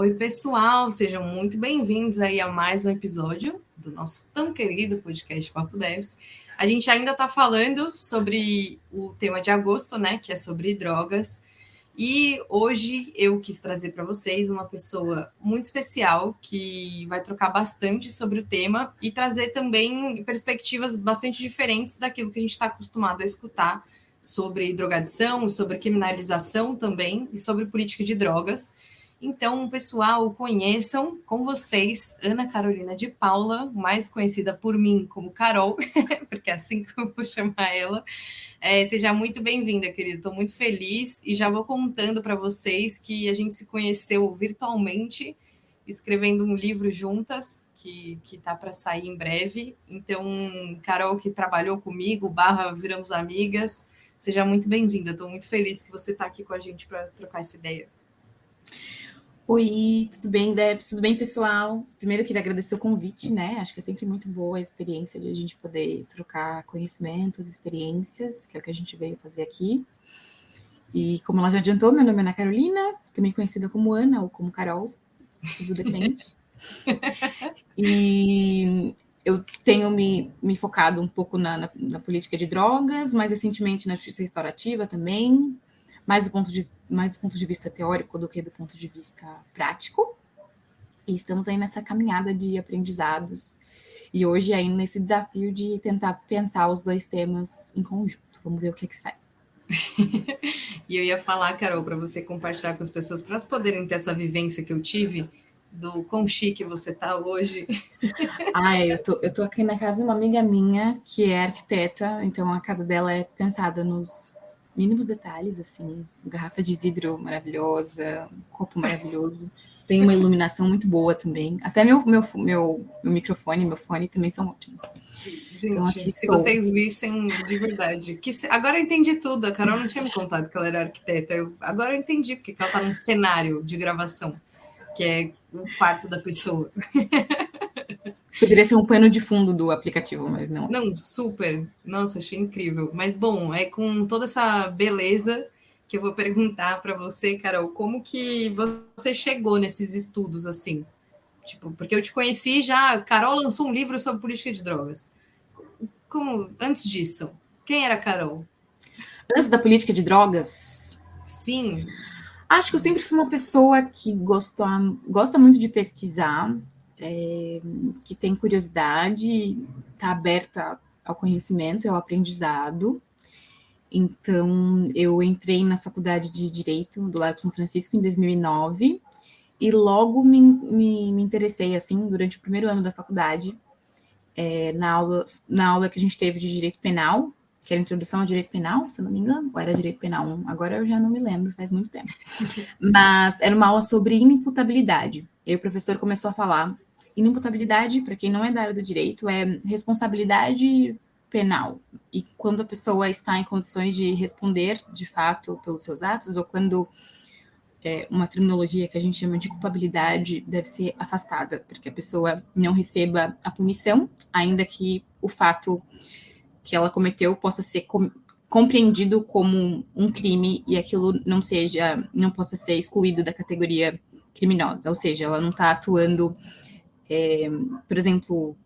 Oi, pessoal, sejam muito bem-vindos aí a mais um episódio do nosso tão querido podcast Papo Devs. A gente ainda está falando sobre o tema de agosto, né, que é sobre drogas. E hoje eu quis trazer para vocês uma pessoa muito especial que vai trocar bastante sobre o tema e trazer também perspectivas bastante diferentes daquilo que a gente está acostumado a escutar sobre drogadição, sobre criminalização também e sobre política de drogas. Então, pessoal, conheçam com vocês Ana Carolina de Paula, mais conhecida por mim como Carol, porque é assim que eu vou chamar ela. Seja muito bem-vinda, querida. Estou muito feliz e já vou contando para vocês que a gente se conheceu virtualmente, escrevendo um livro juntas, que tá para sair em breve. Então, Carol, que trabalhou comigo, viramos amigas, seja muito bem-vinda. Estou muito feliz que você está aqui com a gente para trocar essa ideia. Oi, tudo bem, Debs? Tudo bem, pessoal? Primeiro, eu queria agradecer o convite, né? Acho que é sempre muito boa a experiência de a gente poder trocar conhecimentos, experiências, que é o que a gente veio fazer aqui. E como ela já adiantou, meu nome é Ana Carolina, também conhecida como Ana ou como Carol, tudo depende. E eu tenho me focado um pouco na política de drogas, mais recentemente na justiça restaurativa também, mais do ponto de vista teórico do que do ponto de vista prático. E estamos aí nessa caminhada de aprendizados e hoje aí nesse desafio de tentar pensar os dois temas em conjunto. Vamos ver o que sai. E eu ia falar, Carol, para você compartilhar com as pessoas, para elas poderem ter essa vivência que eu tive, do quão chique você tá hoje. Eu tô aqui na casa de uma amiga minha que é arquiteta, então a casa dela é pensada nos mínimos detalhes, assim, garrafa de vidro maravilhosa, um copo maravilhoso, tem uma iluminação muito boa também, até meu microfone, meu fone também são ótimos. Gente, então, aqui se vocês vissem de verdade, agora eu entendi tudo, a Carol não tinha me contado que ela era arquiteta, agora eu entendi porque ela tá num cenário de gravação, que é o quarto da pessoa. Poderia ser um pano de fundo do aplicativo, mas não. Não, super. Nossa, achei incrível. Mas, bom, é com toda essa beleza que eu vou perguntar para você, Carol, como que você chegou nesses estudos, assim? Tipo, porque eu te conheci já, Carol lançou um livro sobre política de drogas. Como, antes disso, quem era a Carol? Antes da política de drogas, Sim. acho que eu sempre fui uma pessoa que gosta muito de pesquisar, que tem curiosidade, está aberta ao conhecimento e ao aprendizado. Então, eu entrei na faculdade de Direito do Largo São Francisco em 2009 e logo me interessei, assim, durante o primeiro ano da faculdade, na aula que a gente teve de Direito Penal, que era a Introdução ao Direito Penal, se eu não me engano, ou era Direito Penal 1, agora eu já não me lembro, faz muito tempo. Mas era uma aula sobre inimputabilidade. E aí o professor começou a falar, inimputabilidade, para quem não é da área do direito, é responsabilidade penal. E quando a pessoa está em condições de responder, de fato, pelos seus atos, ou quando uma terminologia que a gente chama de culpabilidade deve ser afastada, porque a pessoa não receba a punição, ainda que o fato que ela cometeu possa ser compreendido como um crime e aquilo não possa ser excluído da categoria criminosa, ou seja, ela não está atuando, por exemplo,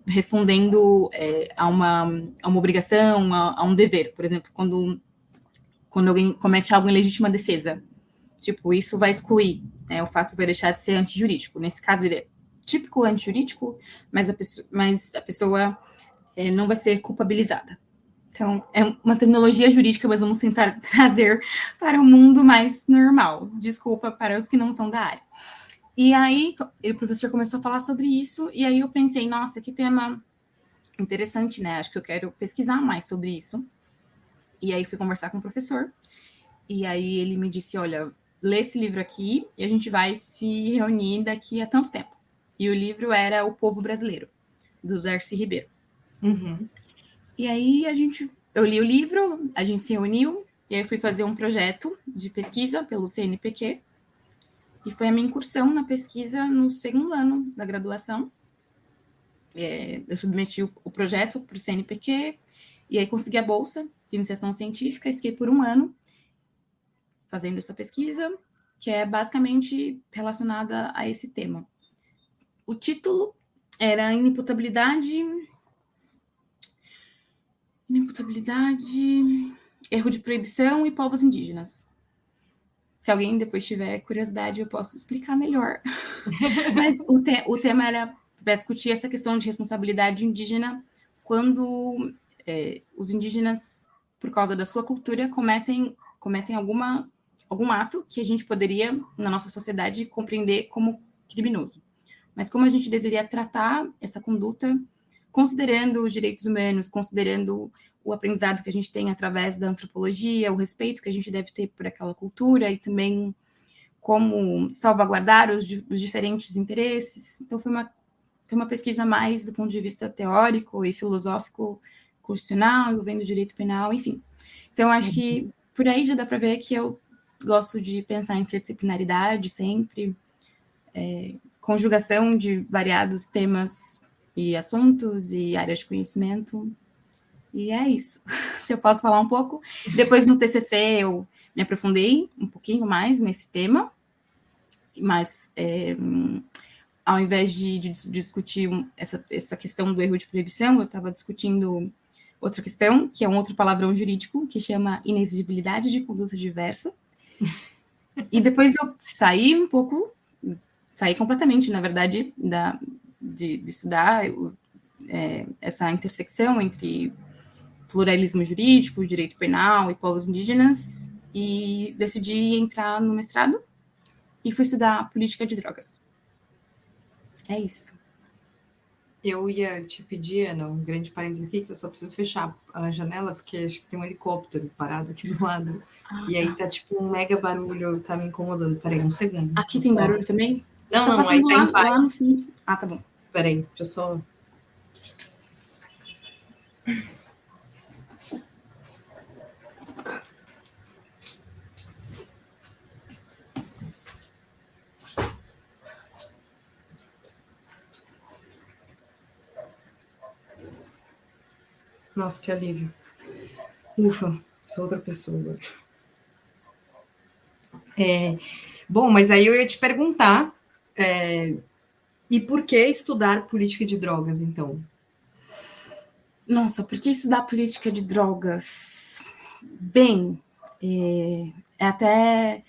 respondendo a uma obrigação, a um dever, por exemplo, quando alguém comete algo em legítima defesa, tipo, isso vai excluir, né, o fato vai deixar de ser antijurídico. Nesse caso, ele é típico antijurídico, mas a pessoa não vai ser culpabilizada. Então, é uma terminologia jurídica, mas vamos tentar trazer para o mundo mais normal. Desculpa para os que não são da área. E aí, o professor começou a falar sobre isso, e aí eu pensei, nossa, que tema interessante, né? Acho que eu quero pesquisar mais sobre isso. E aí fui conversar com o professor, e aí ele me disse, olha, lê esse livro aqui, e a gente vai se reunir daqui a tanto tempo. E o livro era O Povo Brasileiro, do Darcy Ribeiro. Uhum. E aí eu li o livro, a gente se reuniu, e aí eu fui fazer um projeto de pesquisa pelo CNPq, e foi a minha incursão na pesquisa no segundo ano da graduação. Eu submeti o projeto para o CNPq, e aí consegui a bolsa de iniciação científica, e fiquei por um ano fazendo essa pesquisa, que é basicamente relacionada a esse tema. O título era inimputabilidade, erro de proibição e povos indígenas. Se alguém depois tiver curiosidade, eu posso explicar melhor. Mas o tema era para discutir essa questão de responsabilidade indígena quando os indígenas, por causa da sua cultura, cometem algum ato que a gente poderia, na nossa sociedade, compreender como criminoso. Mas como a gente deveria tratar essa conduta, considerando os direitos humanos, considerando o aprendizado que a gente tem através da antropologia, o respeito que a gente deve ter por aquela cultura e também como salvaguardar os diferentes interesses. Então, foi uma pesquisa mais do ponto de vista teórico e filosófico, constitucional, envolvendo direito penal, enfim. Então, acho que por aí já dá para ver que eu gosto de pensar em interdisciplinaridade sempre, conjugação de variados temas e assuntos e áreas de conhecimento. E é isso. Se eu posso falar um pouco. Depois, no TCC, eu me aprofundei um pouquinho mais nesse tema, mas ao invés de discutir essa questão do erro de proibição, eu estava discutindo outra questão, que é um outro palavrão jurídico, que chama inexigibilidade de conduta diversa. E depois eu saí completamente, na verdade, de estudar essa intersecção entre pluralismo jurídico, direito penal e povos indígenas, e decidi entrar no mestrado e fui estudar política de drogas. É isso. Eu ia te pedir, Ana, um grande parênteses aqui, que eu só preciso fechar a janela, porque acho que tem um helicóptero parado aqui do lado. E aí tá tipo um mega barulho, tá me incomodando. Peraí, um segundo. Aqui tem barulho também? Não, aí tá em paz. Lá no fundo. Ah, tá bom. Peraí, deixa eu só... Nossa, que alívio. Ufa, sou outra pessoa agora. Bom, mas aí eu ia te perguntar, e por que estudar política de drogas, então? Nossa, por que estudar política de drogas? Bem, até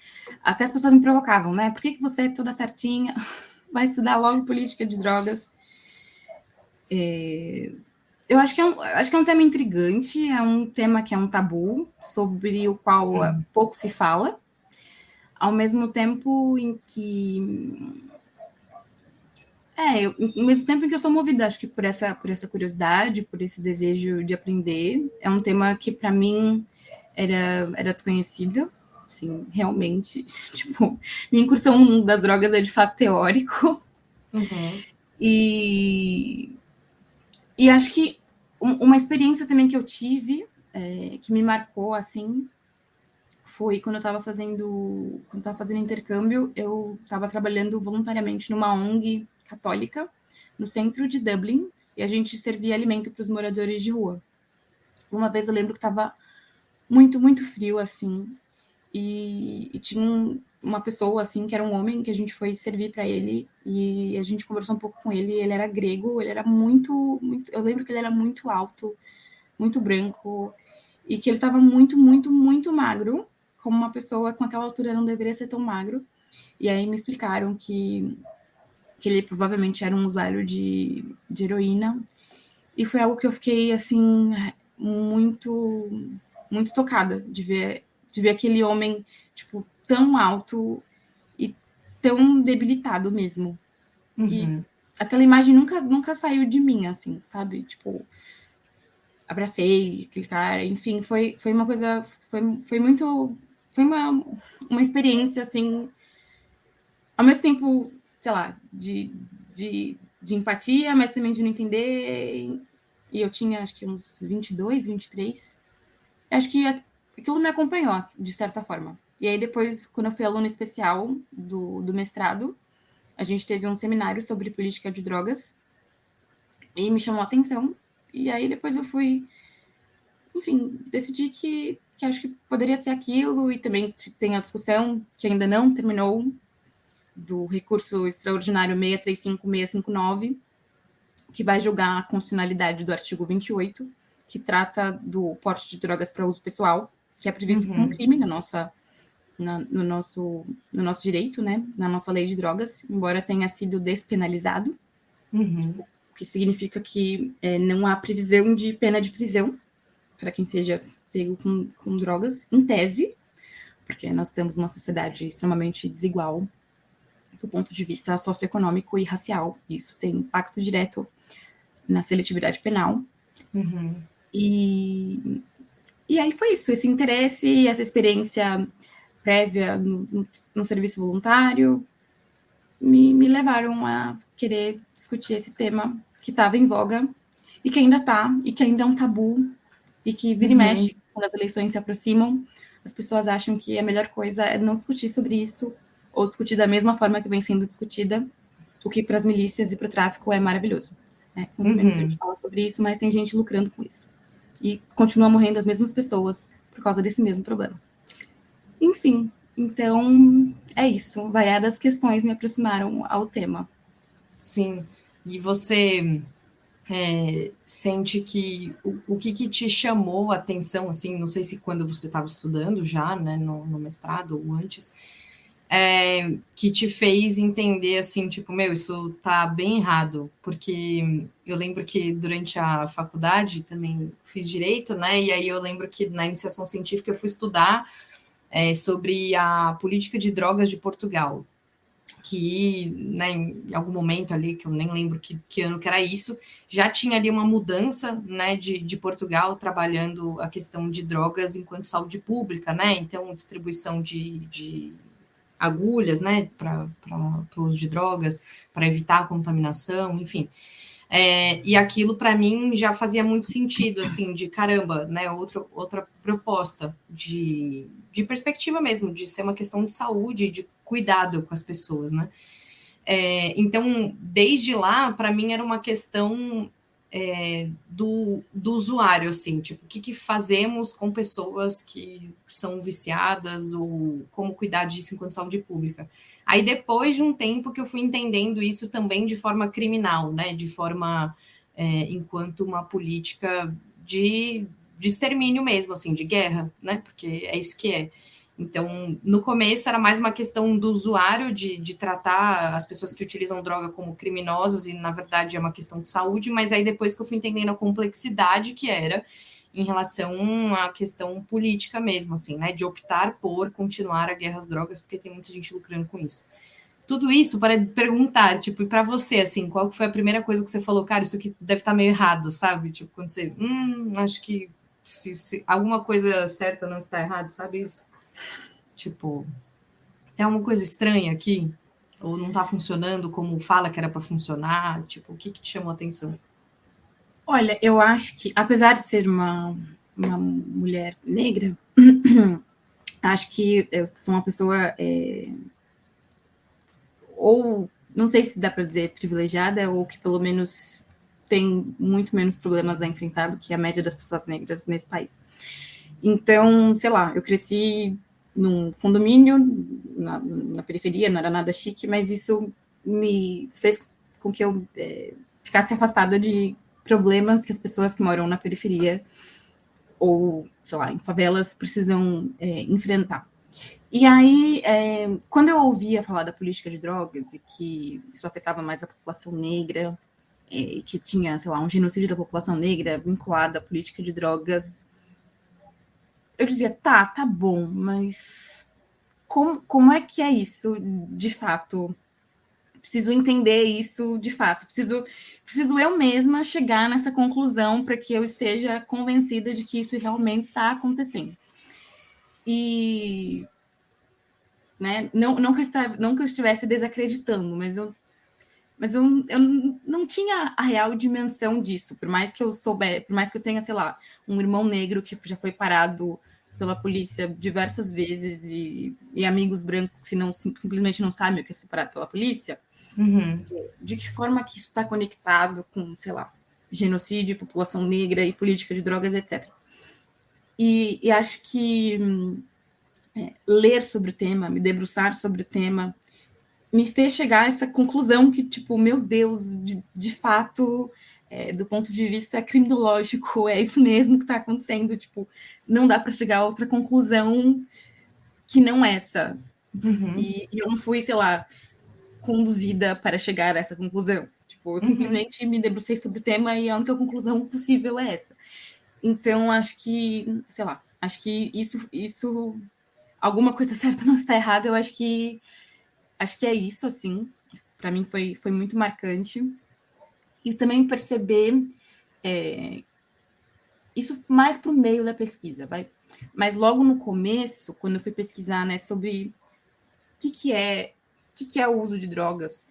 as pessoas me provocavam, né? Por que você, toda certinha, vai estudar logo política de drogas? Eu acho que é um tema intrigante, é um tema que é um tabu, sobre o qual pouco se fala, ao mesmo tempo em que... ao mesmo tempo em que eu sou movida, acho que por essa curiosidade, por esse desejo de aprender. É um tema que, para mim, era desconhecido, assim, realmente. Tipo, minha incursão no mundo das drogas é, de fato, teórico. Uhum. E acho que uma experiência também que eu tive, que me marcou, assim, foi quando eu estava fazendo intercâmbio, eu estava trabalhando voluntariamente numa ONG católica, no centro de Dublin, e a gente servia alimento para os moradores de rua. Uma vez eu lembro que estava muito, muito frio, assim, e tinha uma pessoa, assim, que era um homem, que a gente foi servir para ele, e a gente conversou um pouco com ele. Ele era grego, ele era muito, muito... Eu lembro que ele era muito alto, muito branco, e que ele estava muito, muito, muito magro, como uma pessoa com aquela altura não deveria ser tão magro. E aí me explicaram que ele provavelmente era um usuário de heroína, e foi algo que eu fiquei, assim, muito, muito tocada de ver aquele homem, tipo, tão alto e tão debilitado mesmo. Uhum. E aquela imagem nunca saiu de mim, assim, sabe? Tipo, abracei aquele cara, enfim, foi uma coisa, foi muito, foi uma experiência, assim, ao mesmo tempo, sei lá, de empatia, mas também de não entender. E eu tinha, acho que uns 22, 23. Acho que aquilo me acompanhou, de certa forma. E aí depois, quando eu fui aluna especial do mestrado, a gente teve um seminário sobre política de drogas, e me chamou a atenção. E aí depois eu fui enfim, decidi que acho que poderia ser aquilo, e também tem a discussão que ainda não terminou do recurso extraordinário 635-659, que vai julgar a constitucionalidade do artigo 28, que trata do porte de drogas para uso pessoal, que é previsto como crime no nosso direito, né, na nossa lei de drogas, embora tenha sido despenalizado, o que significa que não há previsão de pena de prisão para quem seja pego com drogas, em tese, porque nós temos uma sociedade extremamente desigual do ponto de vista socioeconômico e racial. Isso tem impacto direto na seletividade penal. E aí foi isso, esse interesse, essa experiência prévia no serviço voluntário me levaram a querer discutir esse tema que estava em voga e que ainda está, e que ainda é um tabu, e que vira e mexe, quando as eleições se aproximam, as pessoas acham que a melhor coisa é não discutir sobre isso, ou discutir da mesma forma que vem sendo discutida, o que para as milícias e para o tráfico é maravilhoso. Né? Quanto menos a gente fala sobre isso, mais tem gente lucrando com isso. E continua morrendo as mesmas pessoas por causa desse mesmo problema. Enfim, então é isso. Variadas questões me aproximaram ao tema. Sim. E você sente que o que te chamou a atenção, assim, não sei se quando você estava estudando já, né, no mestrado ou antes, que te fez entender, assim, tipo, meu, isso tá bem errado, porque eu lembro que durante a faculdade também fiz direito, né, e aí eu lembro que na iniciação científica eu fui estudar sobre a política de drogas de Portugal, que, né, em algum momento ali, que eu nem lembro que ano que era isso, já tinha ali uma mudança, né, de Portugal trabalhando a questão de drogas enquanto saúde pública, né, então distribuição de agulhas, né, para o uso de drogas, para evitar a contaminação, enfim. E aquilo para mim já fazia muito sentido, assim, de caramba, né, outra proposta de perspectiva mesmo, de ser uma questão de saúde, de cuidado com as pessoas, né. Então, desde lá, para mim era uma questão do usuário, assim, tipo, o que fazemos com pessoas que são viciadas ou como cuidar disso enquanto saúde pública. Aí, depois de um tempo que eu fui entendendo isso também de forma criminal, né, de forma enquanto uma política de extermínio mesmo, assim, de guerra, né, porque é isso que é. Então, no começo era mais uma questão do usuário, de tratar as pessoas que utilizam droga como criminosas, e na verdade é uma questão de saúde, mas aí depois que eu fui entendendo a complexidade que era em relação à questão política mesmo, assim, né, de optar por continuar a guerra às drogas, porque tem muita gente lucrando com isso. Tudo isso para perguntar, tipo, e para você, assim, qual foi a primeira coisa que você falou, cara, isso aqui deve estar meio errado, sabe? Tipo, quando você, acho que se alguma coisa certa não está errado, sabe isso? Tipo, tem alguma coisa estranha aqui? Ou não está funcionando como fala que era para funcionar? Tipo, o que te chamou a atenção? Olha, eu acho que, apesar de ser uma mulher negra, acho que eu sou uma pessoa, ou não sei se dá para dizer privilegiada, ou que pelo menos tem muito menos problemas a enfrentar do que a média das pessoas negras nesse país. Então, sei lá, eu cresci num condomínio na periferia, não era nada chique, mas isso me fez com que eu ficasse afastada de problemas que as pessoas que moram na periferia ou, sei lá, em favelas precisam enfrentar. E aí, quando eu ouvia falar da política de drogas e que isso afetava mais a população negra, e que tinha, sei lá, um genocídio da população negra vinculado à política de drogas, eu dizia, tá bom, mas como é que é isso de fato? Preciso entender isso de fato, preciso eu mesma chegar nessa conclusão para que eu esteja convencida de que isso realmente está acontecendo. E, né, não que eu estivesse desacreditando, mas eu não tinha a real dimensão disso, por mais que eu tenha, sei lá, um irmão negro que já foi parado pela polícia diversas vezes e amigos brancos que simplesmente não sabem o que é ser parado pela polícia. De que forma que isso está conectado com, sei lá, genocídio, população negra e política de drogas, etc. E acho que ler sobre o tema, me debruçar sobre o tema, me fez chegar a essa conclusão que, tipo, meu Deus, de fato, do ponto de vista criminológico, é isso mesmo que está acontecendo. Tipo, não dá para chegar a outra conclusão que não essa. E eu não fui, sei lá, conduzida para chegar a essa conclusão. Tipo, eu simplesmente me debrucei sobre o tema e a única conclusão possível é essa. Então, acho que, sei lá, acho que isso alguma coisa certa não está errada. Eu acho que é isso, assim. Para mim foi muito marcante. E também perceber isso mais para o meio da pesquisa, vai. Mas logo no começo, quando eu fui pesquisar, né, sobre o que é o uso de drogas,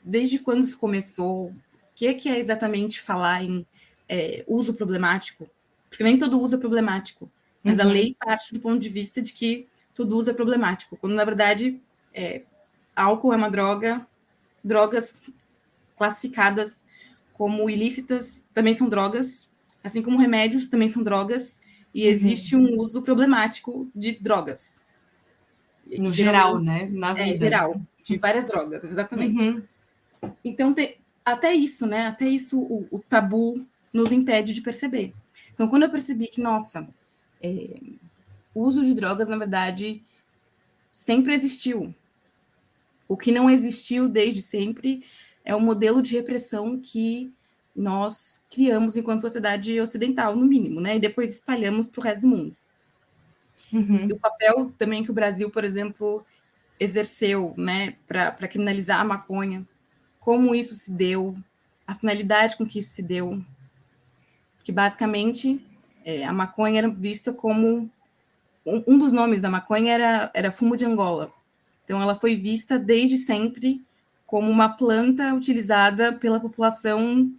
desde quando isso começou, o que é exatamente falar em uso problemático, porque nem todo uso é problemático, mas a lei parte do ponto de vista de que todo uso é problemático, quando na verdade álcool é uma droga, drogas classificadas como ilícitas também são drogas, assim como remédios também são drogas, e existe um uso problemático de drogas. No geral, né? Na vida. Geral, de várias drogas, exatamente. Então, até isso, né? Até isso o tabu nos impede de perceber. Então, quando eu percebi que, nossa, o uso de drogas, na verdade, sempre existiu. O que não existiu desde sempre é o modelo de repressão que nós criamos enquanto sociedade ocidental, no mínimo, né? E depois espalhamos para o resto do mundo. E o papel também que o Brasil, por exemplo, exerceu, né, para criminalizar a maconha, como isso se deu, a finalidade com que isso se deu, que basicamente a maconha era vista como um dos nomes da maconha era fumo de Angola. Então ela foi vista desde sempre como uma planta utilizada pela população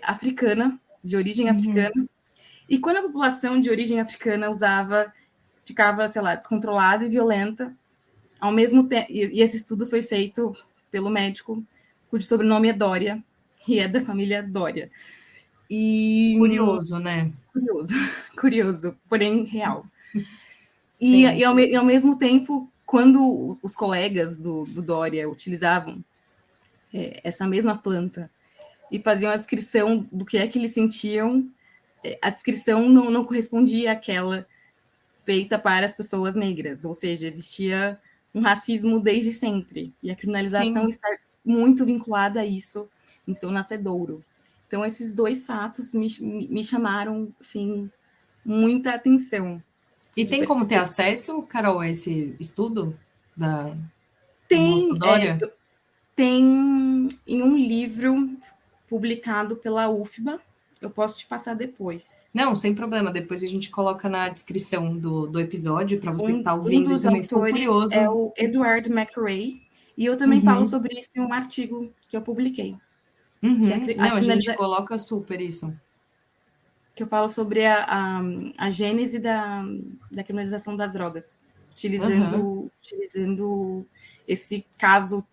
africana, de origem africana. E quando a população de origem africana ficava, sei lá, descontrolada e violenta, ao mesmo tempo, e esse estudo foi feito pelo médico cujo sobrenome é Dória, e é da família Dória. E curioso, né? Curioso, porém real. E ao mesmo tempo, quando os colegas do Dória utilizavam essa mesma planta e faziam a descrição do que é que eles sentiam, a descrição não correspondia àquela feita para as pessoas negras, ou seja, existia um racismo desde sempre, e a criminalização está muito vinculada a isso em seu nascedouro. Então, esses dois fatos me chamaram, assim, muita atenção. E tem como ter acesso, Carol, a esse estudo da moça Dória? Tem em um livro publicado pela UFBA, eu posso te passar depois. Não, sem problema. Depois a gente coloca na descrição do episódio para você que está ouvindo e também ficou curioso. É o Edward McRae, e eu também falo sobre isso em um artigo que eu publiquei. Não, a gente coloca super isso. Que eu falo sobre a gênese da criminalização das drogas, utilizando esse caso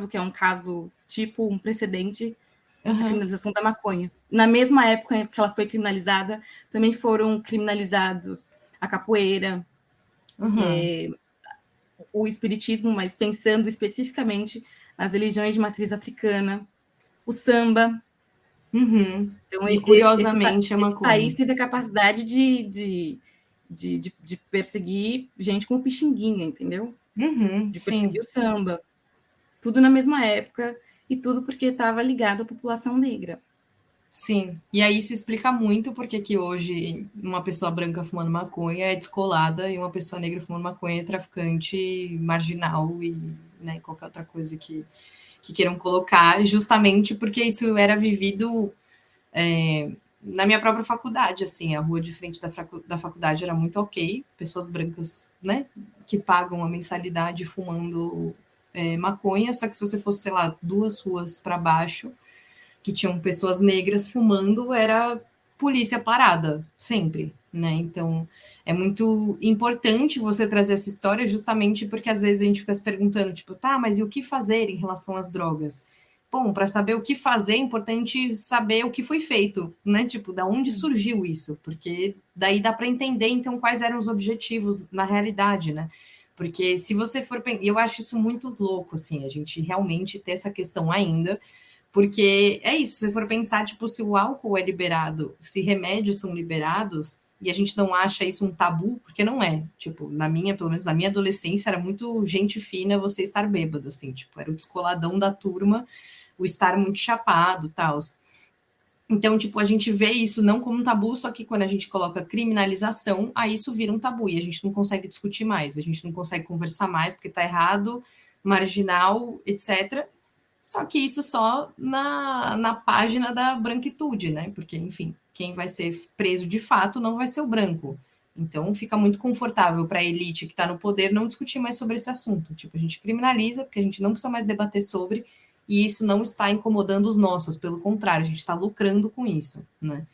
que é um caso tipo, um precedente, a criminalização da maconha. Na mesma época que ela foi criminalizada, também foram criminalizados a capoeira, o espiritismo, mas pensando especificamente nas religiões de matriz africana, o samba. Então, e curiosamente, esse país teve a capacidade de perseguir gente como Pixinguinha, entendeu? De perseguir o samba. Tudo na mesma época, e tudo porque estava ligado à população negra. Sim, e aí isso explica muito porque que hoje uma pessoa branca fumando maconha é descolada e uma pessoa negra fumando maconha é traficante, marginal e, né, qualquer outra coisa que queiram colocar, justamente porque isso era vivido na minha própria faculdade, assim, a rua de frente da faculdade era muito ok, pessoas brancas, né, que pagam a mensalidade fumando maconha, só que se você fosse, sei lá, 2 ruas para baixo, que tinham pessoas negras fumando, era polícia parada, sempre, né? Então, é muito importante você trazer essa história justamente porque às vezes a gente fica se perguntando, tipo, tá, mas e o que fazer em relação às drogas? bom, para saber o que fazer, é importante saber o que foi feito, né? Tipo, da onde surgiu isso? Porque daí dá para entender, então, quais eram os objetivos na realidade, né? Porque se você for... Eu acho isso muito louco, assim, a gente realmente ter essa questão ainda, porque é isso, se você for pensar, tipo, se o álcool é liberado, se remédios são liberados, e a gente não acha isso um tabu, porque não é. Tipo, na minha, pelo menos na minha adolescência, era muito gente fina você estar bêbado, assim, tipo, era o descoladão da turma, o estar muito chapado, tal. Então, tipo, a gente vê isso não como um tabu, só que quando a gente coloca criminalização, aí isso vira um tabu e a gente não consegue discutir mais, a gente não consegue conversar mais porque tá errado, marginal, etc. Só que isso só na página da branquitude, né? Porque, enfim, quem vai ser preso de fato não vai ser o branco. Então, fica muito confortável para a elite que está no poder não discutir mais sobre esse assunto. Tipo, a gente criminaliza, porque a gente não precisa mais debater sobre, e isso não está incomodando os nossos, pelo contrário, a gente está lucrando com isso, né?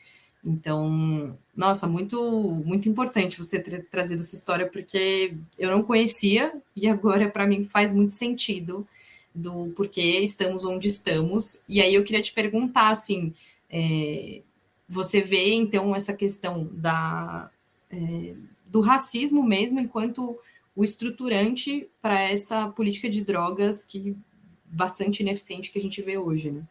Então, nossa, muito importante você ter trazido essa história, porque eu não conhecia, e agora para mim faz muito sentido do porquê estamos onde estamos. E aí eu queria te perguntar, assim, você vê, então, essa questão do racismo mesmo enquanto o estruturante para essa política de drogas que bastante ineficiente que a gente vê hoje, né?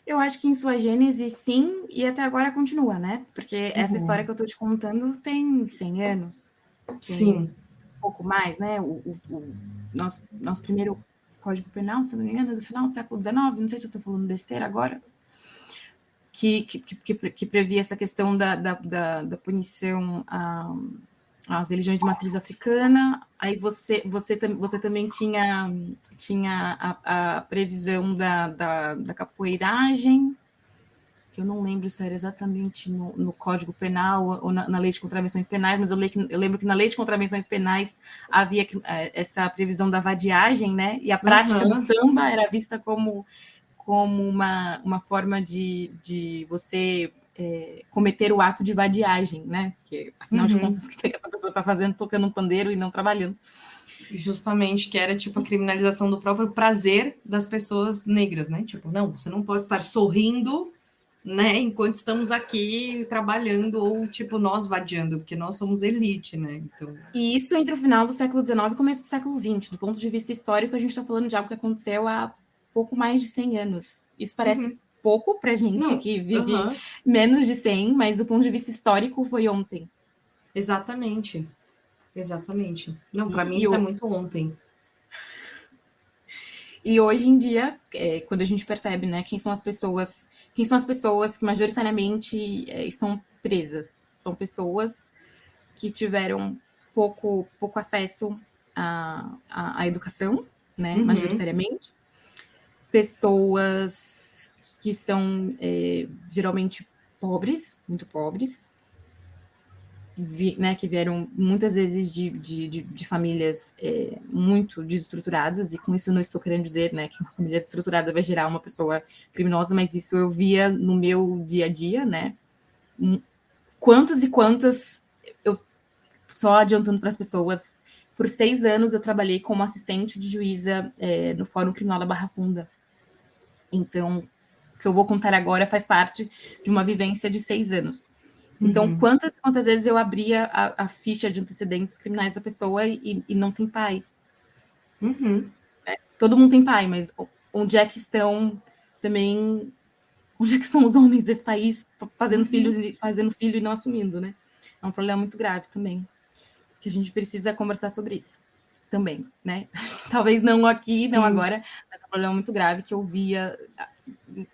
Eu acho que em sua gênese, sim, e até agora continua, né? Porque essa história que eu tô te contando tem 100 anos, tem um Sim. pouco mais, né? O nosso primeiro Código Penal, se não me engano, é do final do século XIX, não sei se eu tô falando besteira agora, que previa essa questão da punição às religiões de matriz africana. Aí você também tinha a previsão da capoeiragem, que eu não lembro se era exatamente no Código Penal ou na Lei de Contravenções Penais, mas eu lembro que na Lei de Contravenções Penais havia essa previsão da vadiagem, né? E a prática do samba era vista como uma forma de você cometer o ato de vadiagem, né? Porque, afinal de contas, o que essa pessoa está fazendo tocando um pandeiro e não trabalhando? Justamente, que era tipo a criminalização do próprio prazer das pessoas negras, né? Tipo, não, você não pode estar sorrindo, né, enquanto estamos aqui trabalhando, ou tipo, nós vadiando, porque nós somos elite, né? Então... E isso entre o final do século XIX e começo do século XX. Do ponto de vista histórico, a gente está falando de algo que aconteceu há pouco mais de 100 anos. Isso parece pouco para gente não, que vive menos de 100, mas do ponto de vista histórico foi ontem. Exatamente. Exatamente. Não, para mim E isso é muito ontem. E hoje em dia, quando a gente percebe, né, quem são as pessoas que majoritariamente estão presas, são pessoas que tiveram pouco acesso à educação, né, majoritariamente, pessoas que são geralmente pobres, muito pobres, né, que vieram muitas vezes de famílias muito desestruturadas, e com isso eu não estou querendo dizer, né, que uma família desestruturada vai gerar uma pessoa criminosa, mas isso eu via no meu dia a dia, né? Quantas e quantas, eu só adiantando para as pessoas, por 6 anos eu trabalhei como assistente de juíza no Fórum Criminal da Barra Funda. Então, o que eu vou contar agora faz parte de uma vivência de 6 anos. Então, quantas vezes eu abria a ficha de antecedentes criminais da pessoa e não tem pai? Todo mundo tem pai, mas onde é que estão também... Onde é que estão os homens desse país fazendo filho e não assumindo, né? É um problema muito grave também, que a gente precisa conversar sobre isso também, né? Talvez não aqui, não agora, mas é um problema muito grave que eu via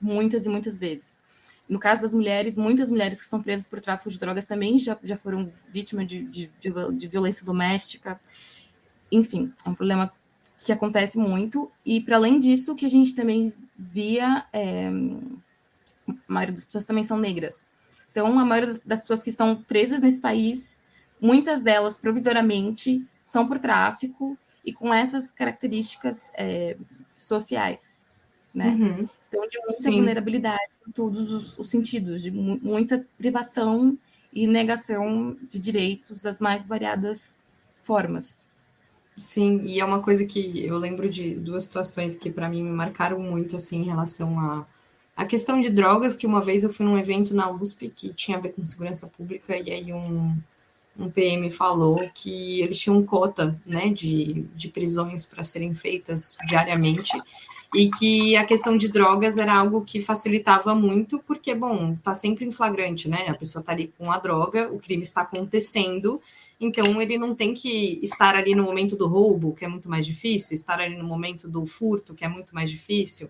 muitas e muitas vezes. No caso das mulheres, muitas mulheres que são presas por tráfico de drogas também já foram vítimas de violência doméstica. Enfim, é um problema que acontece muito. E, para além disso, que a gente também via... a maioria das pessoas também são negras. Então, a maioria das pessoas que estão presas nesse país, muitas delas, provisoriamente, são por tráfico e com essas características sociais, né? Então, de muita vulnerabilidade em todos os sentidos, de muita privação e negação de direitos das mais variadas formas. Sim, e é uma coisa que eu lembro de duas situações que para mim me marcaram muito, assim, em relação a questão de drogas, que uma vez eu fui num evento na USP que tinha a ver com segurança pública, e aí um PM falou que eles tinham cota, né, de prisões para serem feitas diariamente, e que a questão de drogas era algo que facilitava muito, porque, bom, tá sempre em flagrante, né, a pessoa tá ali com a droga, o crime está acontecendo, então ele não tem que estar ali no momento do roubo, que é muito mais difícil, estar ali no momento do furto, que é muito mais difícil.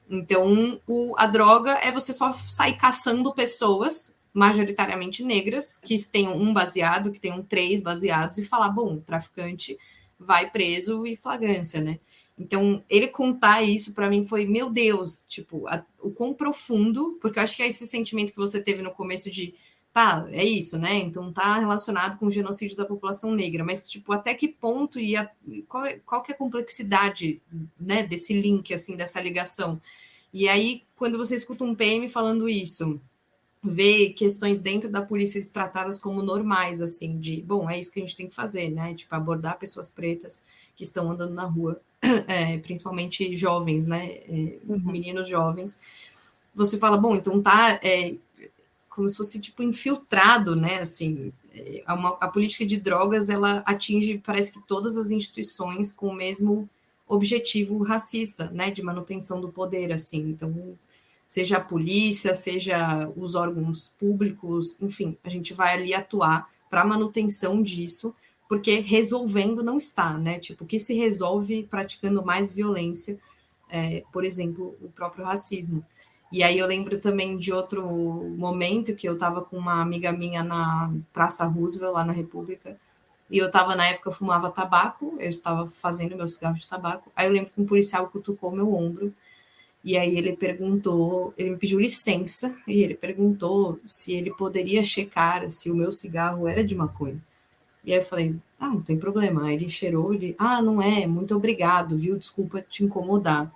Então, a droga é você só sair caçando pessoas, majoritariamente negras, que tenham um baseado, que tenham 3 baseados, e falar, bom, o traficante vai preso e flagrância, né? Então, ele contar isso para mim foi, meu Deus, tipo, o quão profundo, porque eu acho que é esse sentimento que você teve no começo de, tá, é isso, né? Então tá relacionado com o genocídio da população negra, mas, tipo, até que ponto qual que é a complexidade, né, desse link, assim, dessa ligação? E aí, quando você escuta um PM falando isso, vê questões dentro da polícia tratadas como normais, assim, de, bom, é isso que a gente tem que fazer, né? Tipo, abordar pessoas pretas que estão andando na rua, principalmente jovens, né? Uhum. Meninos jovens. Você fala, bom, então tá como se fosse, tipo, infiltrado, né? Assim, a política de drogas, ela atinge, parece que todas as instituições com o mesmo objetivo racista, né, de manutenção do poder, assim. Então, seja a polícia, seja os órgãos públicos, enfim, a gente vai ali atuar para a manutenção disso, porque resolvendo não está, né? Tipo, o que se resolve praticando mais violência, por exemplo, o próprio racismo. E aí eu lembro também de outro momento que eu estava com uma amiga minha na Praça Roosevelt, lá na República, e eu estava, na época, eu fumava tabaco, eu estava fazendo meu cigarro de tabaco, aí eu lembro que um policial cutucou meu ombro, e aí ele perguntou, ele me pediu licença, e ele perguntou se ele poderia checar se o meu cigarro era de maconha. E aí eu falei, não tem problema. Aí ele cheirou, não é, muito obrigado, viu, desculpa te incomodar.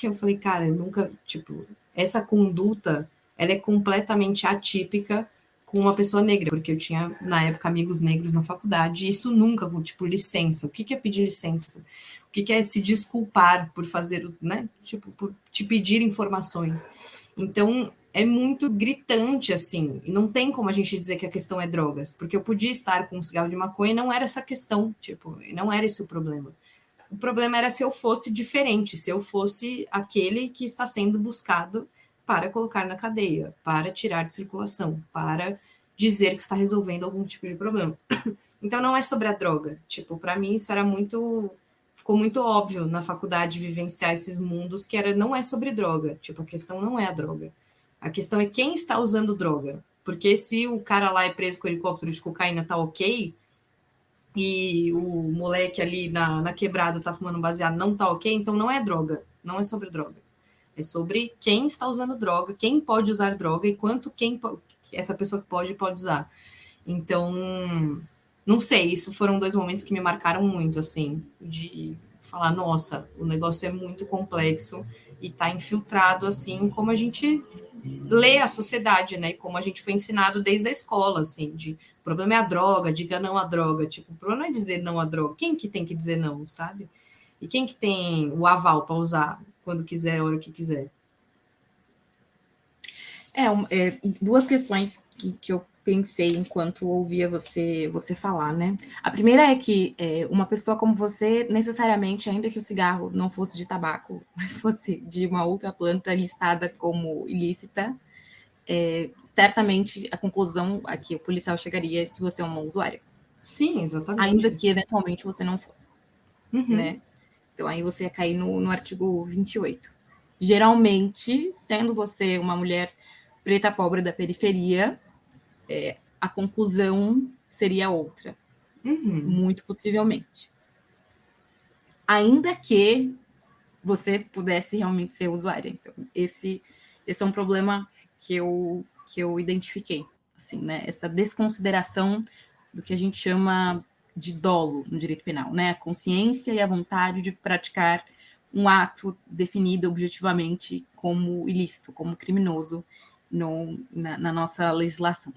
E eu falei, cara, eu nunca, tipo, essa conduta, ela é completamente atípica com uma pessoa negra, porque eu tinha, na época, amigos negros na faculdade, e isso nunca, tipo, licença. O que é pedir licença? O que é se desculpar por fazer, né, tipo, por te pedir informações? Então, é muito gritante, assim, e não tem como a gente dizer que a questão é drogas, porque eu podia estar com um cigarro de maconha e não era essa questão, tipo, não era esse o problema. O problema era se eu fosse diferente, se eu fosse aquele que está sendo buscado para colocar na cadeia, para tirar de circulação, para dizer que está resolvendo algum tipo de problema. Então não é sobre a droga. Tipo, para mim isso era muito ficou muito óbvio na faculdade vivenciar esses mundos que era não é sobre droga. Tipo, a questão não é a droga. A questão é quem está usando droga. Porque se o cara lá é preso com helicóptero de cocaína tá ok, e o moleque ali na quebrada tá fumando baseado não tá ok, então não é droga. Não é sobre droga. É sobre quem está usando droga, quem pode usar droga e quanto essa pessoa que pode usar. Então, não sei, isso foram 2 momentos que me marcaram muito, assim, de falar, nossa, o negócio é muito complexo e tá infiltrado, assim, como a gente lê a sociedade, né? E como a gente foi ensinado desde a escola, assim, de o problema é a droga, diga não à droga. Tipo, o problema não é dizer não à droga. Quem que tem que dizer não, sabe? E quem que tem o aval para usar quando quiser, a hora que quiser? Duas questões que eu pensei enquanto ouvia você falar, né? A primeira é que uma pessoa como você, necessariamente, ainda que o cigarro não fosse de tabaco, mas fosse de uma outra planta listada como ilícita, certamente a conclusão a que o policial chegaria é que você é uma usuária. Sim, Ainda exatamente. que eventualmente você não fosse, Uhum. né? Então aí você ia cair no artigo 28. Geralmente, sendo você uma mulher preta pobre da periferia, a conclusão seria outra, Uhum. muito possivelmente. Ainda que você pudesse realmente ser usuária. Então, esse é um problema que eu identifiquei, assim, né? Essa desconsideração do que a gente chama de dolo no direito penal, né? A consciência e a vontade de praticar um ato definido objetivamente como ilícito, como criminoso na nossa legislação.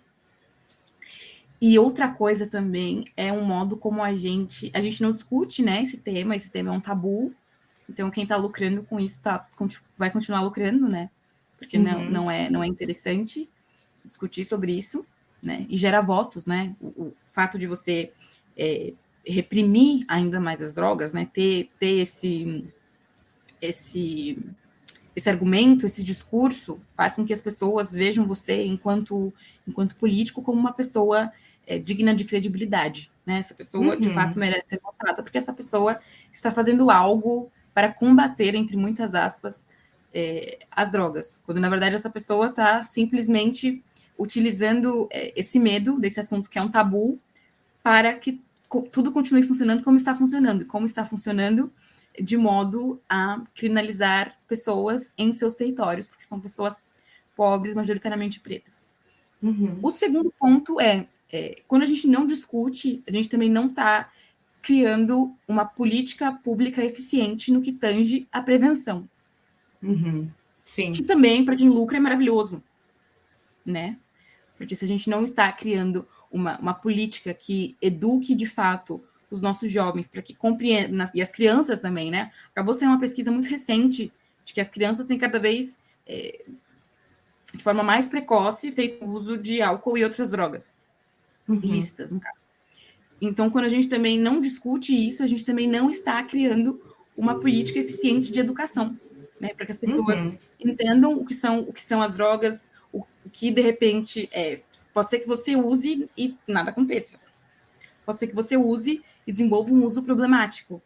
E outra coisa também é um modo como a gente não discute, né, esse tema é um tabu, então quem está lucrando com isso vai continuar lucrando, né, porque não é interessante discutir sobre isso, né, e gera votos, né, o fato de você reprimir ainda mais as drogas, né, ter esse argumento, esse discurso, faz com que as pessoas vejam você, enquanto político, como uma pessoa digna de credibilidade, né? Essa pessoa, de fato, merece ser votada, porque essa pessoa está fazendo algo para combater, entre muitas aspas, as drogas, quando, na verdade, essa pessoa está simplesmente utilizando esse medo desse assunto que é um tabu para que tudo continue funcionando como está funcionando. Como está funcionando de modo a criminalizar pessoas em seus territórios, porque são pessoas pobres, majoritariamente pretas. O segundo ponto quando a gente não discute, a gente também não está criando uma política pública eficiente no que tange à prevenção. Sim. Que também, para quem lucra, é maravilhoso, né? Porque se a gente não está criando uma política que eduque, de fato, os nossos jovens, para que compreendam, e as crianças também, né? Acabou de ser uma pesquisa muito recente de que as crianças têm cada vez, de forma mais precoce, feito uso de álcool e outras drogas, ilícitas, no caso. Então, quando a gente também não discute isso, a gente também não está criando uma política eficiente de educação, né? Para que as pessoas entendam o que são as drogas, o que, de repente, pode ser que você use e nada aconteça. Pode ser que você use e desenvolva um uso problemático.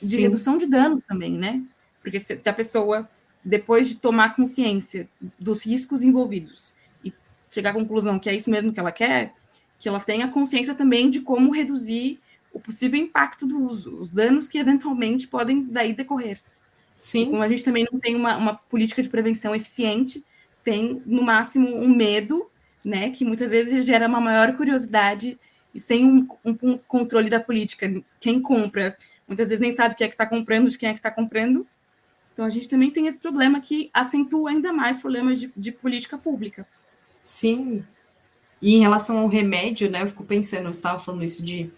De redução de danos também, né? Porque se a pessoa, depois de tomar consciência dos riscos envolvidos e chegar à conclusão que é isso mesmo que ela quer, que ela tenha consciência também de como reduzir o possível impacto do uso, os danos que eventualmente podem daí decorrer. Sim. E como a gente também não tem uma política de prevenção eficiente, tem, no máximo, um medo, né, que muitas vezes gera uma maior curiosidade, e sem um controle da política, quem compra, muitas vezes nem sabe o que é que está comprando, de quem é que está comprando. Então, a gente também tem esse problema que acentua ainda mais problemas de política pública. Sim. E em relação ao remédio, né, eu fico pensando, você estava falando isso de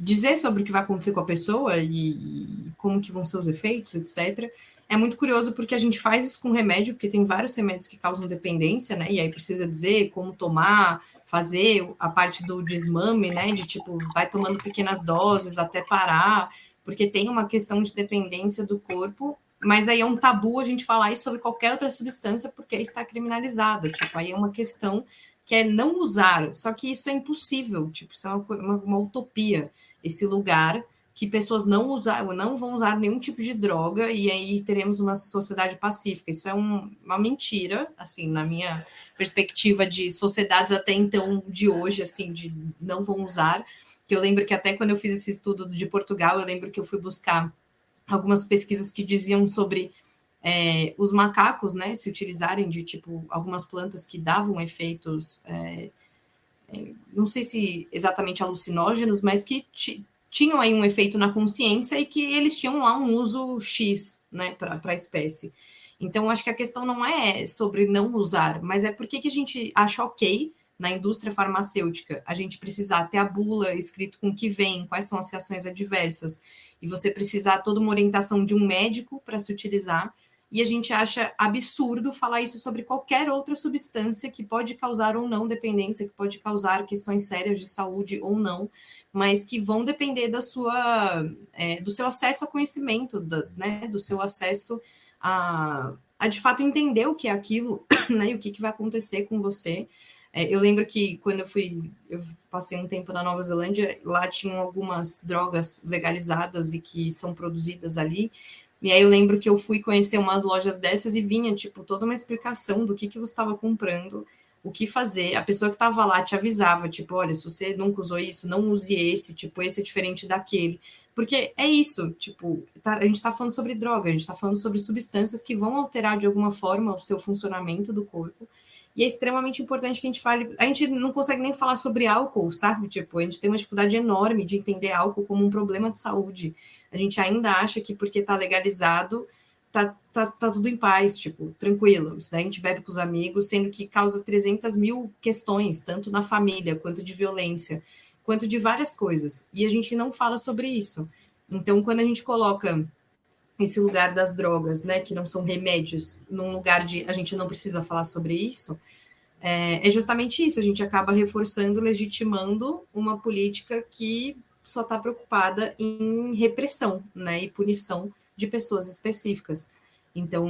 dizer sobre o que vai acontecer com a pessoa e como que vão ser os efeitos, etc. É muito curioso porque a gente faz isso com remédio, porque tem vários remédios que causam dependência, né, e aí precisa dizer como tomar, fazer a parte do desmame, né, de tipo, vai tomando pequenas doses até parar, porque tem uma questão de dependência do corpo, mas aí é um tabu a gente falar isso sobre qualquer outra substância porque está criminalizada, tipo, aí é uma questão que é não usar, só que isso é impossível, tipo, isso é uma utopia, esse lugar que pessoas não vão usar nenhum tipo de droga e aí teremos uma sociedade pacífica. Isso é uma mentira, assim, na minha perspectiva de sociedades até então, de hoje, assim, de não vão usar, que eu lembro que até quando eu fiz esse estudo de Portugal, eu lembro que eu fui buscar algumas pesquisas que diziam sobre os macacos, né, se utilizarem de, tipo, algumas plantas que davam efeitos, não sei se exatamente alucinógenos, mas que tinham aí um efeito na consciência e que eles tinham lá um uso X, né, para a espécie. Então, acho que a questão não é sobre não usar, mas é porque que a gente acha ok na indústria farmacêutica a gente precisar ter a bula escrito com o que vem, quais são as reações adversas, e você precisar toda uma orientação de um médico para se utilizar, e a gente acha absurdo falar isso sobre qualquer outra substância que pode causar ou não dependência, que pode causar questões sérias de saúde ou não, mas que vão depender da do seu acesso ao conhecimento, né, do seu acesso a de fato entender o que é aquilo, né, e o que vai acontecer com você. Eu lembro que quando eu passei um tempo na Nova Zelândia, lá tinham algumas drogas legalizadas e que são produzidas ali, e aí eu lembro que eu fui conhecer umas lojas dessas e vinha, tipo, toda uma explicação do que você estava comprando, o que fazer. A pessoa que estava lá te avisava, tipo, olha, se você nunca usou isso, não use esse, tipo, esse é diferente daquele. Porque é isso, tipo, a gente está falando sobre droga, a gente está falando sobre substâncias que vão alterar de alguma forma o seu funcionamento do corpo. E é extremamente importante que a gente fale. A gente não consegue nem falar sobre álcool, sabe? Tipo, a gente tem uma dificuldade enorme de entender álcool como um problema de saúde. A gente ainda acha que porque está legalizado tá tudo em paz, tipo, tranquilo. Isso daí a gente bebe com os amigos, sendo que causa 300 mil questões, tanto na família, quanto de violência, quanto de várias coisas. E a gente não fala sobre isso. Então, quando a gente coloca esse lugar das drogas, né, que não são remédios, num lugar de a gente não precisa falar sobre isso, é justamente isso, a gente acaba reforçando, legitimando uma política que só está preocupada em repressão, né, e punição de pessoas específicas. Então,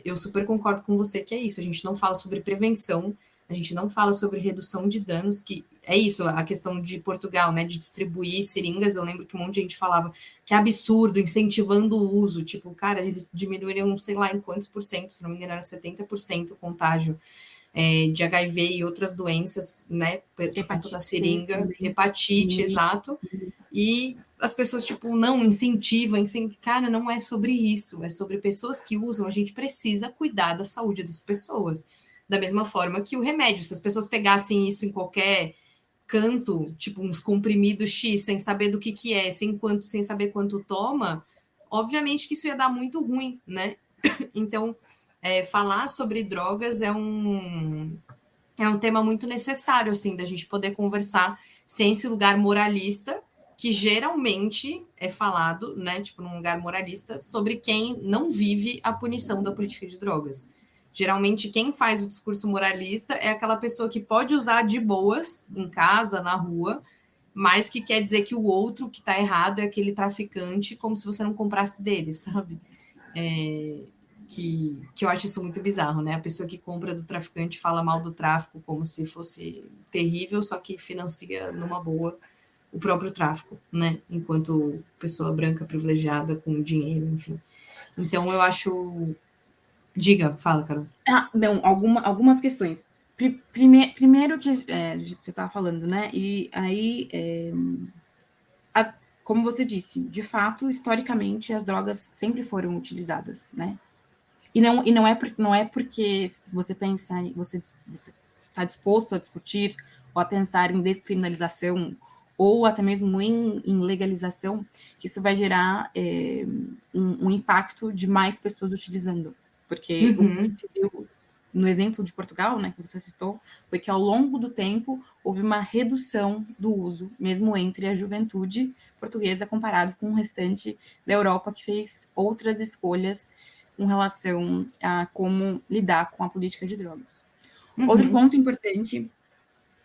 eu super concordo com você que é isso, a gente não fala sobre prevenção, a gente não fala sobre redução de danos, que é isso, a questão de Portugal, né, de distribuir seringas, eu lembro que um monte de gente falava que é absurdo, incentivando o uso, tipo, cara, eles diminuiriam, sei lá, em quantos por cento, se não me engano, era 70% o contágio de HIV e outras doenças, né, por conta da seringa, hepatite, exato, e as pessoas, tipo, não incentivam, cara, não é sobre isso, é sobre pessoas que usam, a gente precisa cuidar da saúde das pessoas, da mesma forma que o remédio, se as pessoas pegassem isso em qualquer canto, tipo, uns comprimidos X, sem saber do que é, sem saber quanto toma, obviamente que isso ia dar muito ruim, né? Então, falar sobre drogas é um tema muito necessário, assim, da gente poder conversar sem esse lugar moralista, que geralmente é falado, né, tipo, num lugar moralista, sobre quem não vive a punição da política de drogas. Geralmente, quem faz o discurso moralista é aquela pessoa que pode usar de boas, em casa, na rua, mas que quer dizer que o outro que está errado é aquele traficante, como se você não comprasse dele, sabe? Que eu acho isso muito bizarro, né? A pessoa que compra do traficante fala mal do tráfico como se fosse terrível, só que financia numa boa o próprio tráfico, né? Enquanto pessoa branca privilegiada com dinheiro, enfim. Então eu acho. Diga, fala, Carol. Não, algumas questões. Primeiro que você estava falando, né? E aí, como você disse, de fato, historicamente, as drogas sempre foram utilizadas, né? E não é porque você pensa, você está disposto a discutir ou a pensar em descriminalização ou até mesmo em legalização, que isso vai gerar um impacto de mais pessoas utilizando. Porque o que se viu no exemplo de Portugal, né, que você citou, foi que ao longo do tempo houve uma redução do uso, mesmo entre a juventude portuguesa comparado com o restante da Europa, que fez outras escolhas em relação a como lidar com a política de drogas. Outro ponto importante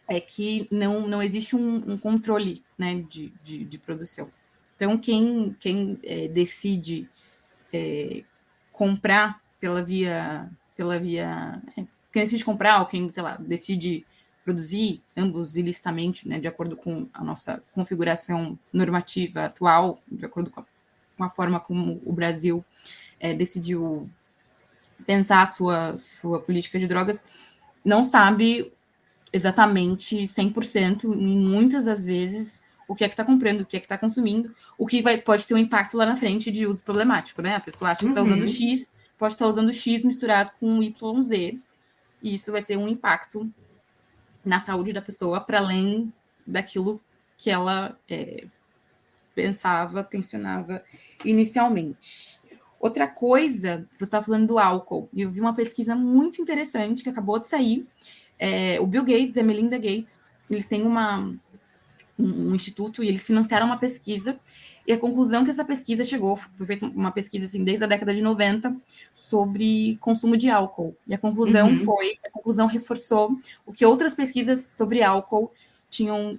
é que não existe um controle, né, de produção. Então, quem decide comprar pela via quem decide comprar ou quem, sei lá, decide produzir, ambos ilicitamente, né, de acordo com a nossa configuração normativa atual, de acordo com a forma como o Brasil decidiu pensar a sua política de drogas, não sabe exatamente 100%, em muitas das vezes, o que é que está comprando, o que é que está consumindo, o que pode ter um impacto lá na frente de uso problemático, né? A pessoa acha que está usando X, pode estar usando X misturado com YZ, e isso vai ter um impacto na saúde da pessoa para além daquilo que ela pensava, tensionava inicialmente. Outra coisa, você estava falando do álcool, e eu vi uma pesquisa muito interessante que acabou de sair. O Bill Gates e a Melinda Gates, eles têm um instituto e eles financiaram uma pesquisa, e a conclusão que essa pesquisa chegou, foi feita uma pesquisa assim, desde a década de 90 sobre consumo de álcool. E a conclusão a conclusão reforçou o que outras pesquisas sobre álcool tinham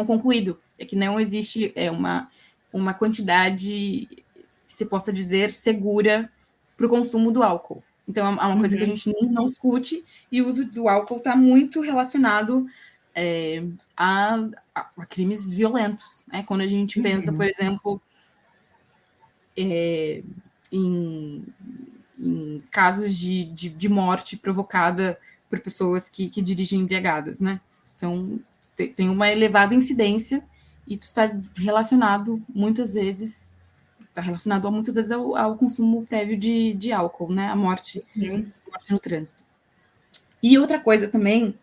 concluído, é que não existe uma quantidade, se possa dizer, segura para o consumo do álcool. Então, é uma coisa que a gente não discute, e o uso do álcool está muito relacionado a crimes violentos. Né? Quando a gente pensa, por exemplo, em casos de morte provocada por pessoas que dirigem embriagadas, né? Tem uma elevada incidência, e isso está relacionado muitas vezes ao consumo prévio de álcool, né? A morte no trânsito. E outra coisa também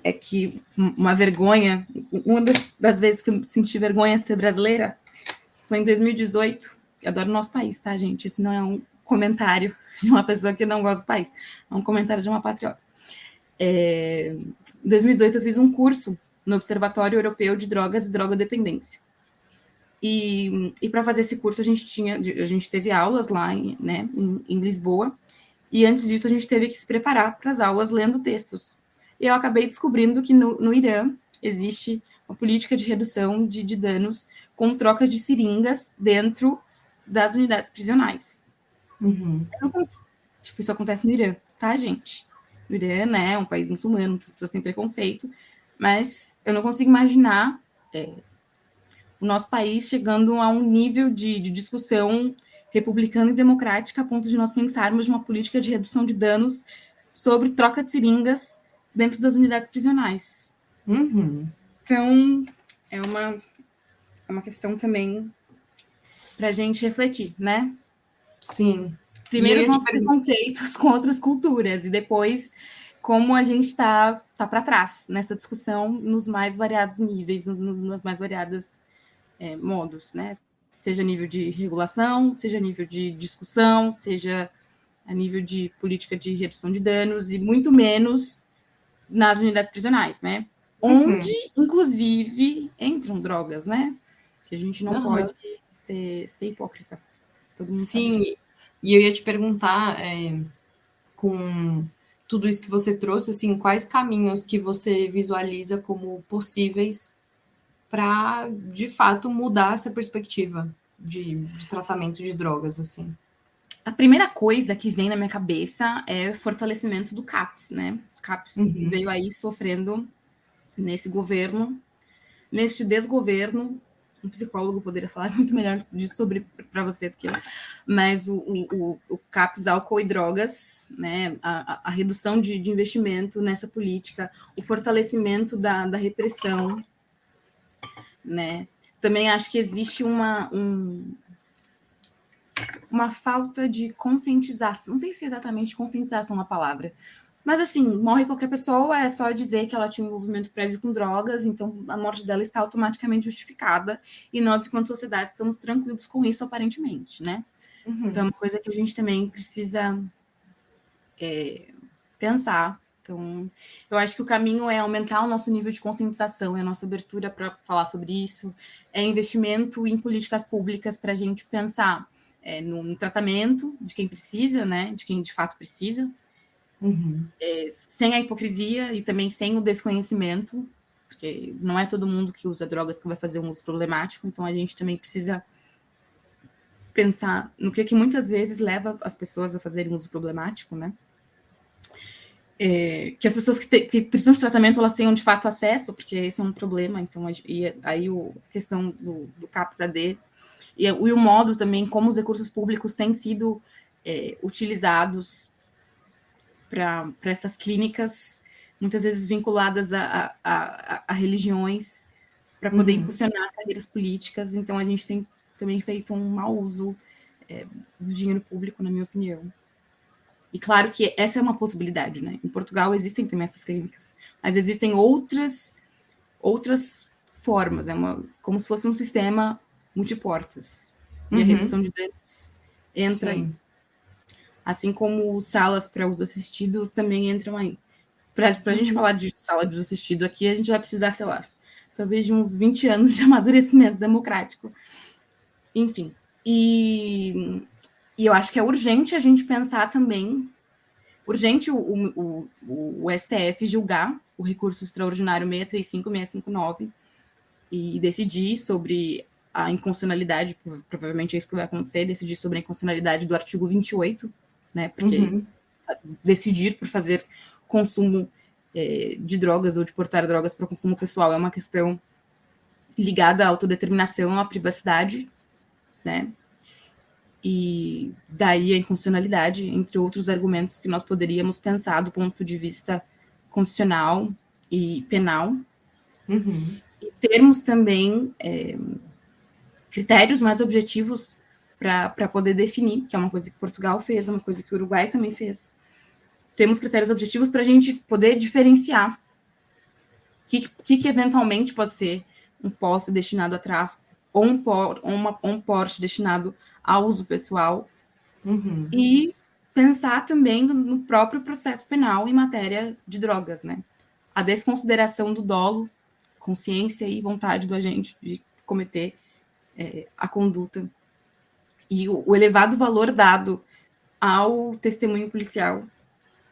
é que uma vergonha, uma das vezes que eu senti vergonha de ser brasileira foi em 2018. Eu adoro o nosso país, tá, gente? Esse não é comentário de uma pessoa que não gosta do país, é um comentário de uma patriota. Em 2018 eu fiz um curso no Observatório Europeu de Drogas e Drogodependência. E para fazer esse curso a gente teve aulas lá em Lisboa, e antes disso a gente teve que se preparar para as aulas lendo textos. E eu acabei descobrindo que no Irã existe uma política de redução de danos com trocas de seringas dentro das unidades prisionais. Uhum. Tipo, isso acontece no Irã, tá, gente? No Irã, né, é um país muçulmano, muitas pessoas têm preconceito, mas eu não consigo imaginar o nosso país chegando a um nível de discussão republicana e democrática a ponto de nós pensarmos de uma política de redução de danos sobre troca de seringas dentro das unidades prisionais. Uhum. Então, é uma questão também para a gente refletir, né? Sim. Primeiro os nossos preconceitos com outras culturas, e depois como a gente está para trás nessa discussão nos mais variados níveis, nas mais variadas modos, né? Seja a nível de regulação, seja a nível de discussão, seja a nível de política de redução de danos, e muito menos nas unidades prisionais, né? Onde, inclusive, entram drogas, né? Que a gente não pode ser hipócrita. Todo mundo Sim, sabe disso. E eu ia te perguntar, com tudo isso que você trouxe, assim, quais caminhos que você visualiza como possíveis para, de fato, mudar essa perspectiva de tratamento de drogas, assim? A primeira coisa que vem na minha cabeça é o fortalecimento do CAPS, né? O CAPS veio aí sofrendo nesse governo, neste desgoverno. Um psicólogo poderia falar muito melhor disso para você do que eu, mas o CAPS, álcool e drogas, né, a redução de investimento nessa política, o fortalecimento da repressão, né? Também acho que existe uma falta de conscientização, não sei se é exatamente conscientização a palavra, mas assim, morre qualquer pessoa, é só dizer que ela tinha um envolvimento prévio com drogas, então a morte dela está automaticamente justificada, e nós, enquanto sociedade, estamos tranquilos com isso, aparentemente, né? Então é uma coisa que a gente também precisa pensar. Então, eu acho que o caminho é aumentar o nosso nível de conscientização, é a nossa abertura para falar sobre isso, é investimento em políticas públicas para a gente pensar no tratamento de quem precisa, né, de quem de fato precisa, sem a hipocrisia e também sem o desconhecimento, porque não é todo mundo que usa drogas que vai fazer um uso problemático, então a gente também precisa pensar no que muitas vezes leva as pessoas a fazerem uso problemático, né? Que as pessoas que precisam de tratamento, elas tenham de fato acesso, porque esse é um problema, então aí a questão do CAPS-AD e o modo também como os recursos públicos têm sido utilizados para essas clínicas, muitas vezes vinculadas a religiões, para poder impulsionar carreiras políticas. Então, a gente tem também feito um mau uso do dinheiro público, na minha opinião. E claro que essa é uma possibilidade, né? Em Portugal existem também essas clínicas, mas existem outras formas, como se fosse um sistema multiportas. E a redução de danos entra aí. Assim como salas para uso assistido também entram aí. Para a gente falar de sala de uso assistido aqui, a gente vai precisar, sei lá, talvez de uns 20 anos de amadurecimento democrático. Enfim. E eu acho que é urgente a gente pensar também, urgente o STF julgar o recurso extraordinário 635-659 e decidir sobre a inconstitucionalidade, provavelmente é isso que vai acontecer, decidir sobre a inconstitucionalidade do artigo 28, né, porque decidir por fazer consumo de drogas ou de portar drogas para consumo pessoal é uma questão ligada à autodeterminação, à privacidade, né, e daí a inconstitucionalidade, entre outros argumentos que nós poderíamos pensar do ponto de vista constitucional e penal, e termos também critérios mais objetivos para poder definir, que é uma coisa que Portugal fez, é uma coisa que o Uruguai também fez. Temos critérios objetivos para a gente poder diferenciar o que eventualmente pode ser um posse destinado a tráfico ou um porte destinado ao uso pessoal, Uhum. E pensar também no próprio processo penal em matéria de drogas, né? A desconsideração do dolo, consciência e vontade do agente de cometer a conduta e o elevado valor dado ao testemunho policial,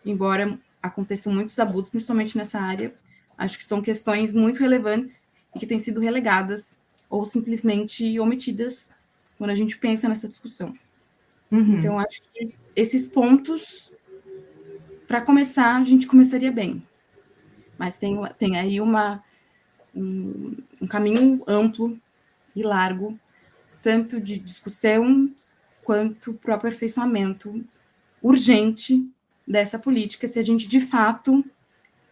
embora aconteçam muitos abusos, principalmente nessa área, acho que são questões muito relevantes e que têm sido relegadas ou simplesmente omitidas quando a gente pensa nessa discussão. Uhum. Então, acho que esses pontos, para começar, a gente começaria bem. Mas tem aí um caminho amplo e largo, tanto de discussão quanto para o aperfeiçoamento urgente dessa política, se a gente de fato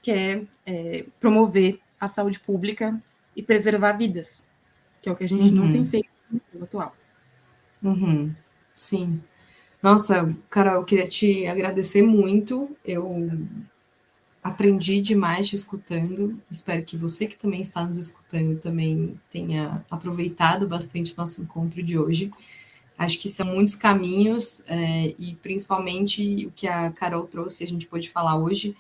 quer promover a saúde pública e preservar vidas, que é o que a gente não tem Uhum. feito no tempo atual. Uhum. Sim. Nossa, Carol, eu queria te agradecer muito. Eu aprendi demais te escutando. Espero que você que também está nos escutando também tenha aproveitado bastante nosso encontro de hoje. Acho que são muitos caminhos, e principalmente o que a Carol trouxe, a gente pôde falar hoje,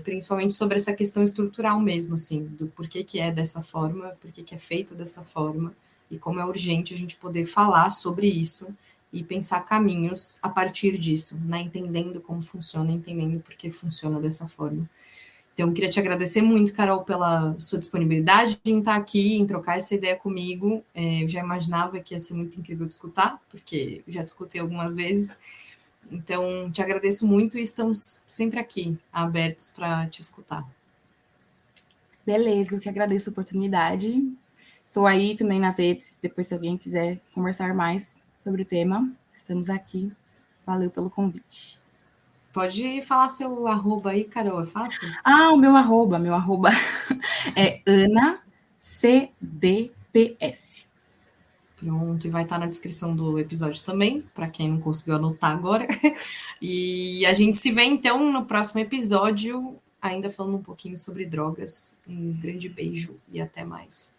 principalmente sobre essa questão estrutural mesmo, assim, do porquê que é dessa forma, porquê que é feito dessa forma, e como é urgente a gente poder falar sobre isso e pensar caminhos a partir disso, né? Entendendo como funciona, entendendo por que funciona dessa forma. Então, eu queria te agradecer muito, Carol, pela sua disponibilidade em estar aqui, em trocar essa ideia comigo. Eu já imaginava que ia ser muito incrível de escutar, porque eu já te escutei algumas vezes. Então, te agradeço muito e estamos sempre aqui, abertos para te escutar. Beleza, eu que agradeço a oportunidade. Estou aí também nas redes, depois se alguém quiser conversar mais sobre o tema, estamos aqui. Valeu pelo convite. Pode falar seu arroba aí, Carol, é fácil? Ah, meu arroba é Ana CDPS. Pronto, e vai estar na descrição do episódio também, para quem não conseguiu anotar agora. E a gente se vê então no próximo episódio, ainda falando um pouquinho sobre drogas. Um grande beijo e até mais.